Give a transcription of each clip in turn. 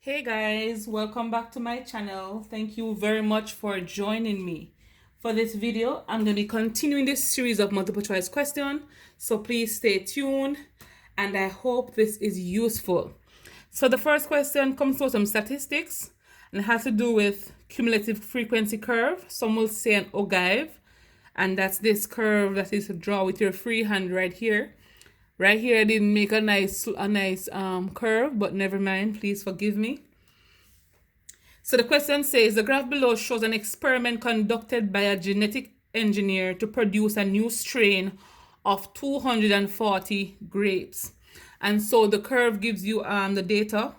Hey guys, welcome back to my channel. Thank you very much for joining me. For this video, I'm going to be continuing this series of multiple choice questions. So please stay tuned and I hope this is useful. So the first question comes from some statistics and it has to do with cumulative frequency curve. Some will say an ogive, and that's this curve that is to draw with your free hand right here. Right here, I didn't make a nice curve, but never mind. Please forgive me. So the question says, the graph below shows an experiment conducted by a genetic engineer to produce a new strain of 240 grapes. And so the curve gives you the data,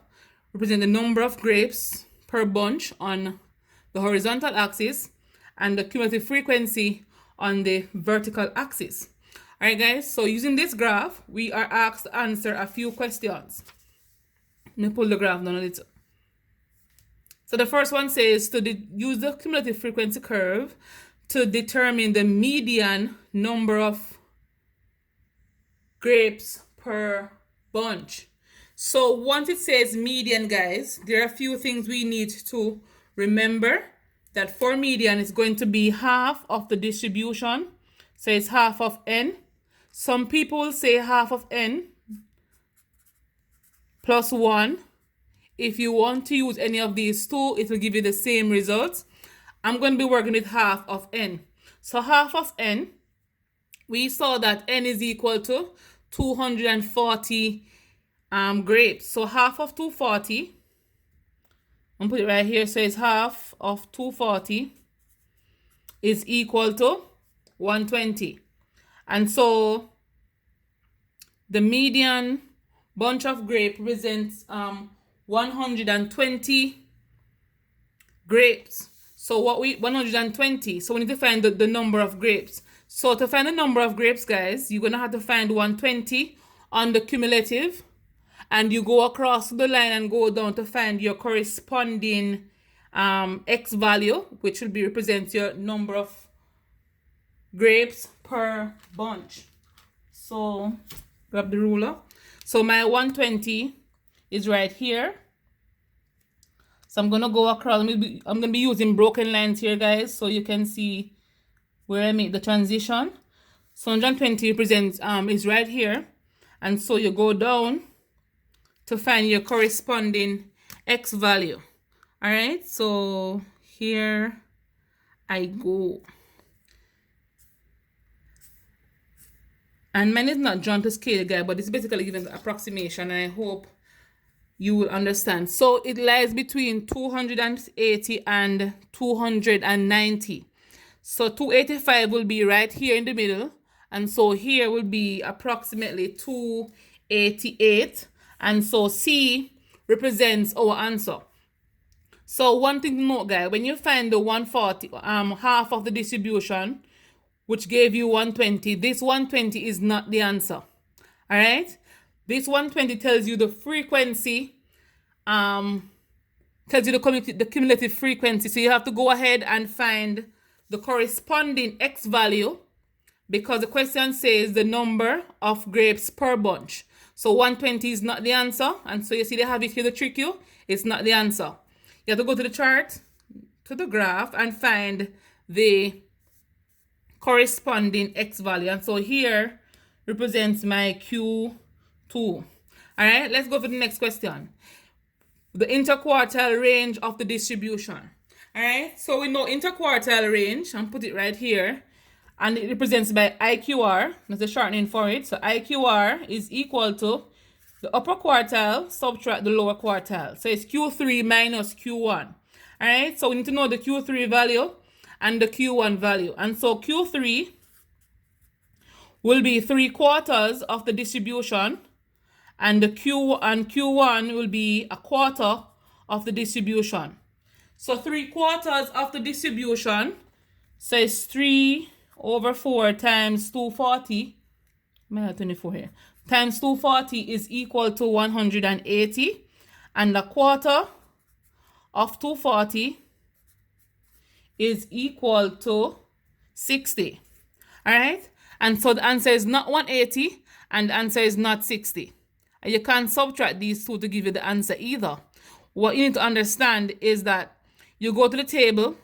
represent the number of grapes per bunch on the horizontal axis and the cumulative frequency on the vertical axis. All right, guys, so using this graph, we are asked to answer a few questions. Let me pull the graph down a little. So the first one says to use the cumulative frequency curve to determine the median number of grapes per bunch. So once it says median, guys, there are a few things we need to remember. That for median is going to be half of the distribution. So it's half of n. Some people say half of n plus 1. If you want to use any of these two, it will give you the same results. I'm going to be working with half of n. So half of n, we saw that n is equal to 240 grapes. So half of 240, I'm going to put it right here. So it's half of 240 is equal to 120. And so the median bunch of grape represents 120 grapes. So 120. So we need to find the number of grapes. So to find the number of grapes, guys, you're gonna have to find 120 on the cumulative, and you go across the line and go down to find your corresponding x value, which will be represent your number of grapes per bunch. So grab the ruler. So my 120 is right here. So I'm gonna go across. I'm gonna be using broken lines here, guys, so you can see where I make the transition. So 120 represents is right here, and so you go down to find your corresponding x value. All right. So here I go. And mine is not drawn to scale, guys, but it's basically given the approximation, and I hope you will understand. So it lies between 280 and 290. So 285 will be right here in the middle, and so here will be approximately 288, and so C represents our answer. So one thing to note, guys, when you find the 140, half of the distribution, which gave you 120, this 120 is not the answer. All right? This 120 tells you the frequency, tells you the cumulative frequency. So you have to go ahead and find the corresponding x value, because the question says the number of grapes per bunch. So 120 is not the answer. And so you see they have it here to trick you. It's not the answer. You have to go to the chart, to the graph, and find the corresponding x value. And so here represents my Q2. All right, let's go for the next question. The interquartile range of the distribution. All right, so we know interquartile range, and put it right here, and it represents by IQR. That's the shortening for it. So IQR is equal to the upper quartile subtract the lower quartile. So it's Q3 minus Q1. All right, so we need to know the Q3 value and the Q1 value. And so Q3 will be 3/4 of the distribution, and the Q1 will be 1/4 of the distribution. So 3/4 of the distribution, so it's 3/4 times 240. I have 24 here. Times 240 is equal to 180, and 1/4 of 240 is equal to 60. All right, and so the answer is not 180 and the answer is not 60. And you can't subtract these two to give you the answer either. what you need to understand is that you go to the table.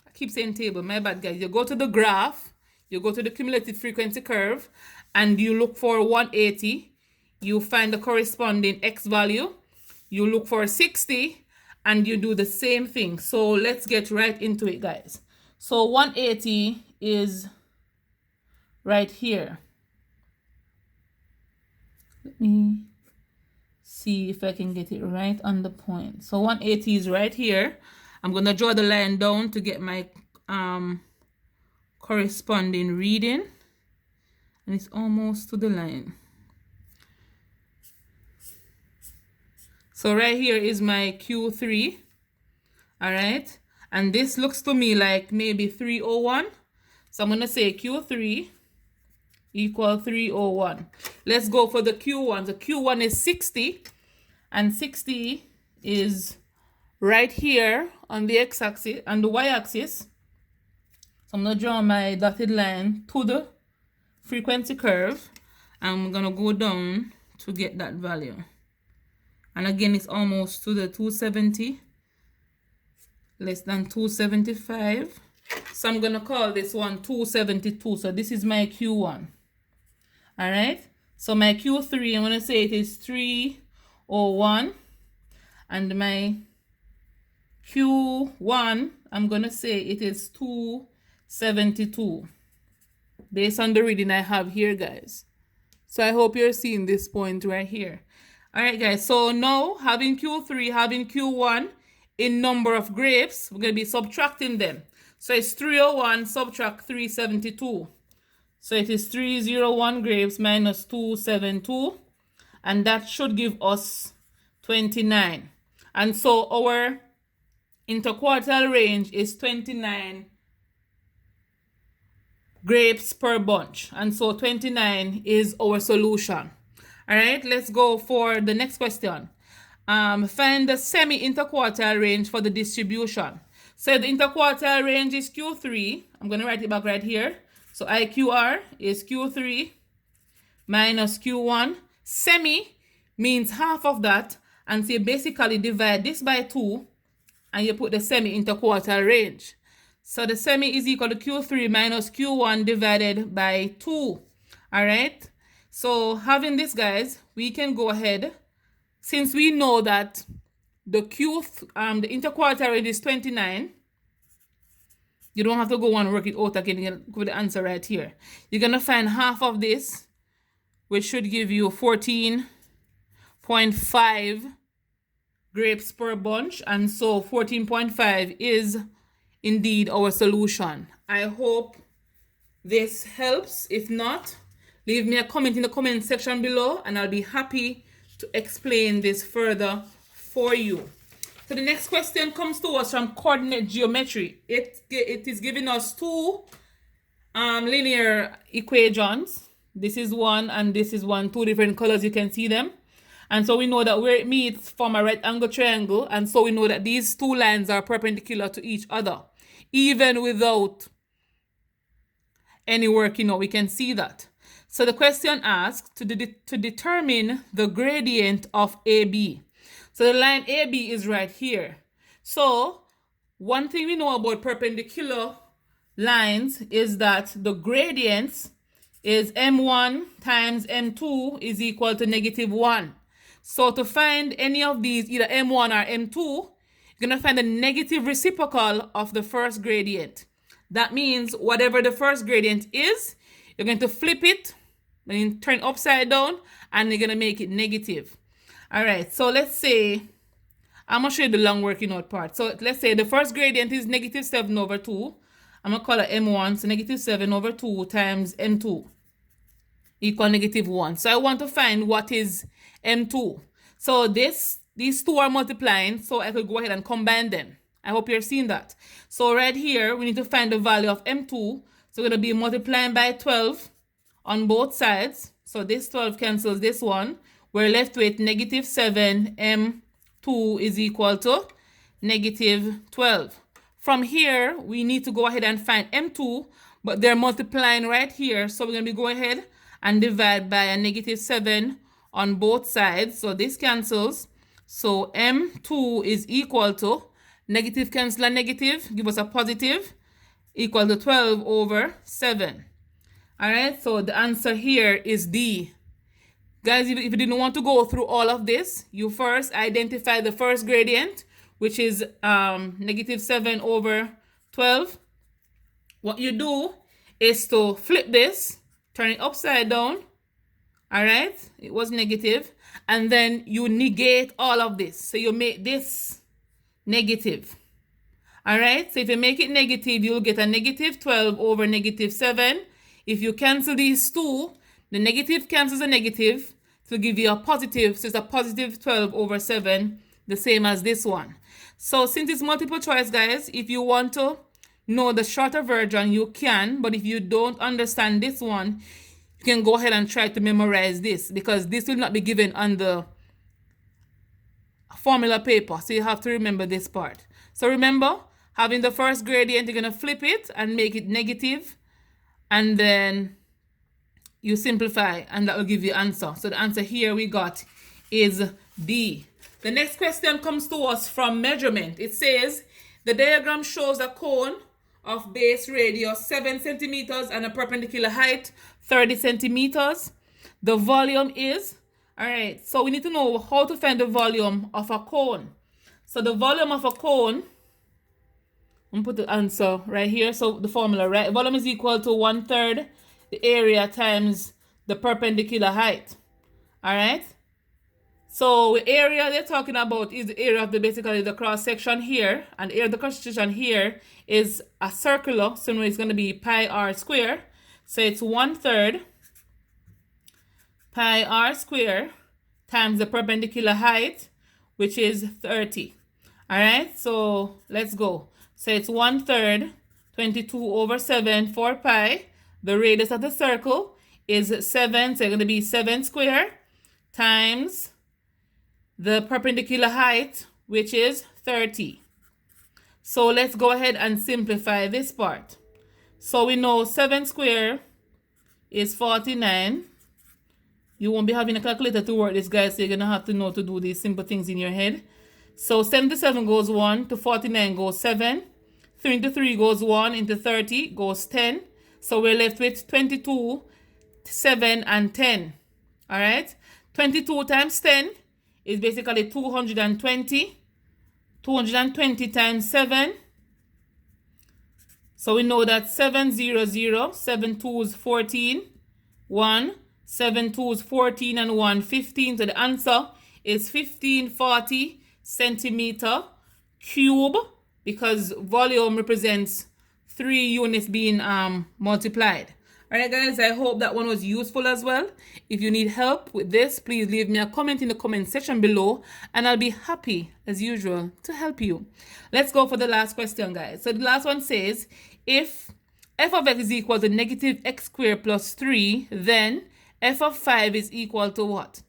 I keep saying table, my bad, guys. You go to the graph, you go to the cumulative frequency curve, and you look for 180. You find the corresponding x value. You look for 60, and you do the same thing. So let's get right into it, guys. So 180 is right here. Let me see if I can get it right on the point. So 180 is right here. I'm going to draw the line down to get my corresponding reading. And it's almost to the line. So right here is my Q3. All right. And this looks to me like maybe 301. So I'm going to say Q3 equal 301. Let's go for the Q1. The Q1 is 60. And 60 is right here on the x-axis and the y-axis. So I'm going to draw my dotted line to the frequency curve. I'm going to go down to get that value. And again, it's almost to the 270. Less than 275. So I'm going to call this one 272. So this is my Q1. All right. So my Q3, I'm going to say it is 301. And my Q1, I'm going to say it is 272. Based on the reading I have here, guys. So I hope you're seeing this point right here. All right, guys. So now having Q3, having Q1 in number of grapes, we're going to be subtracting them. So it's 301 subtract 372. So it is 301 grapes minus 272. And that should give us 29. And so our interquartile range is 29 grapes per bunch. And so 29 is our solution. All right, let's go for the next question. Find the semi-interquartile range for the distribution. So the interquartile range is Q3. I'm going to write it back right here. So IQR is Q3 minus Q1. Semi means half of that. And so you basically divide this by 2 and you put the semi-interquartile range. So the semi is equal to Q3 minus Q1 divided by 2. All right. So having this, guys, we can go ahead. Since we know that the interquartile range is 29, you don't have to go and work it out again. You can put the answer right here. You're going to find half of this, which should give you 14.5 grapes per bunch. And so 14.5 is indeed our solution. I hope this helps. If not, leave me a comment in the comment section below and I'll be happy to explain this further for you. So the next question comes to us from coordinate geometry. It is giving us two linear equations. This is one and this is one, two different colors, you can see them. And so we know that where it meets form a right angle triangle, and so we know that these two lines are perpendicular to each other. Even without any work, we can see that. So the question asks to determine the gradient of AB. So the line AB is right here. So one thing we know about perpendicular lines is that the gradients is M1 times M2 is equal to -1. So to find any of these, either M1 or M2, you're going to find the negative reciprocal of the first gradient. That means whatever the first gradient is, you're going to flip it, then turn upside down, and you're going to make it negative. All right, so let's say, I'm going to show you the long working out part. So let's say the first gradient is -7/2. I'm going to call it M1, so -7/2 times M2 equal -1. So I want to find what is M2. So these two are multiplying, so I could go ahead and combine them. I hope you're seeing that. So right here, we need to find the value of M2. So we're going to be multiplying by 12 on both sides. So this 12 cancels this one. We're left with -7 M2 is equal to -12. From here, we need to go ahead and find M2, but they're multiplying right here. So we're going to be going ahead and divide by a -7 on both sides. So this cancels. So M2 is equal to, negative cancel a negative, give us a positive, equal to 12 over 7. All right, so the answer here is D. Guys, if you didn't want to go through all of this, you first identify the first gradient, which is negative 7 over 12. What you do is to flip this, turn it upside down. All right, it was negative. And then you negate all of this. So you make this negative. All right, so if you make it negative, you'll get a negative 12 over negative 7. If you cancel these two, the negative cancels a negative to give you a positive. So it's a positive 12 over 7, the same as this one. So since it's multiple choice, guys, if you want to know the shorter version, you can. But if you don't understand this one, you can go ahead and try to memorize this, because this will not be given on the formula paper. So you have to remember this part. So remember, having the first gradient, you're going to flip it and make it negative. And then you simplify, and that will give you answer. So the answer here we got is D. The next question comes to us from measurement. It says, the diagram shows a cone of base radius 7 centimeters and a perpendicular height 30 centimeters. The volume is, all right, so we need to know how to find the volume of a cone. So the volume of a cone, I'm going to put the answer right here. So the formula, right? Volume is equal to 1/3 the area times the perpendicular height. All right? So the area they're talking about is the area of basically the cross section here. And the area of the cross section here is a circular. So it's going to be pi r square. So it's 1/3 pi r square times the perpendicular height, which is 30. All right? So let's go. So it's 1/3, 22 over 7 for pi. The radius of the circle is 7. So it's going to be 7 square times the perpendicular height, which is 30. So let's go ahead and simplify this part. So we know 7 square is 49. You won't be having a calculator to work this, guys, so you're going to have to know to do these simple things in your head. So 77 goes 1, to 49 goes 7. 3 into 3 goes 1, into 30 goes 10. So we're left with 22, 7, and 10. All right? 22 times 10 is basically 220. 220 times 7. So we know that 700, 7 2s 14, 1, 7 2s 14, and 1 15. So the answer is 1540 centimeter cube, because volume represents 3 units being multiplied. All right, guys, I hope that one was useful as well. If you need help with this, please leave me a comment in the comment section below, and I'll be happy, as usual, to help you. Let's go for the last question, guys. So the last one says, if f of x is equal to negative x squared plus 3, then f of 5 is equal to what?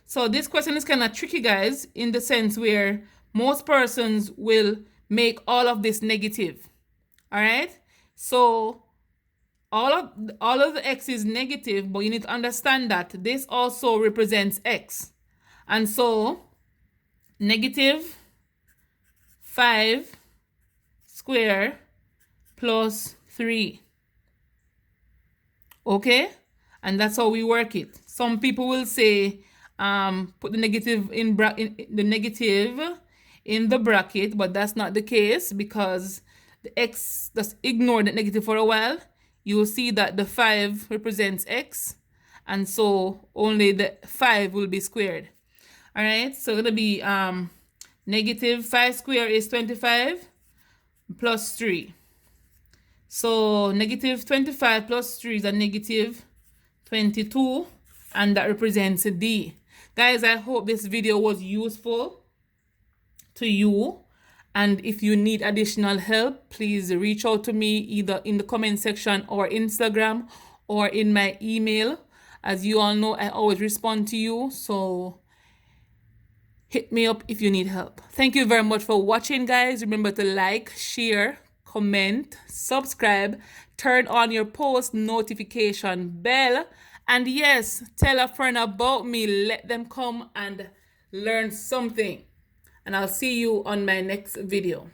So this question is kind of tricky, guys, in the sense where most persons will make all of this negative. All right? So all of the x is negative, but you need to understand that this also represents x. And so negative 5 square plus 3. Okay? And that's how we work it. Some people will say, put the negative in the bracket, but that's not the case, because the x, just ignore the negative for a while. You will see that the 5 represents x, and so only the 5 will be squared. All right, so it's going to be negative 5 squared is 25 plus 3. So negative 25 plus 3 is a negative 22, and that represents D. Guys, I hope this video was useful to you. And if you need additional help, please reach out to me either in the comment section or Instagram or in my email. As you all know, I always respond to you. So hit me up if you need help. Thank you very much for watching, guys. Remember to like, share, comment, subscribe, turn on your post notification bell. And yes, tell a friend about me. Let them come and learn something. and I'll see you on my next video.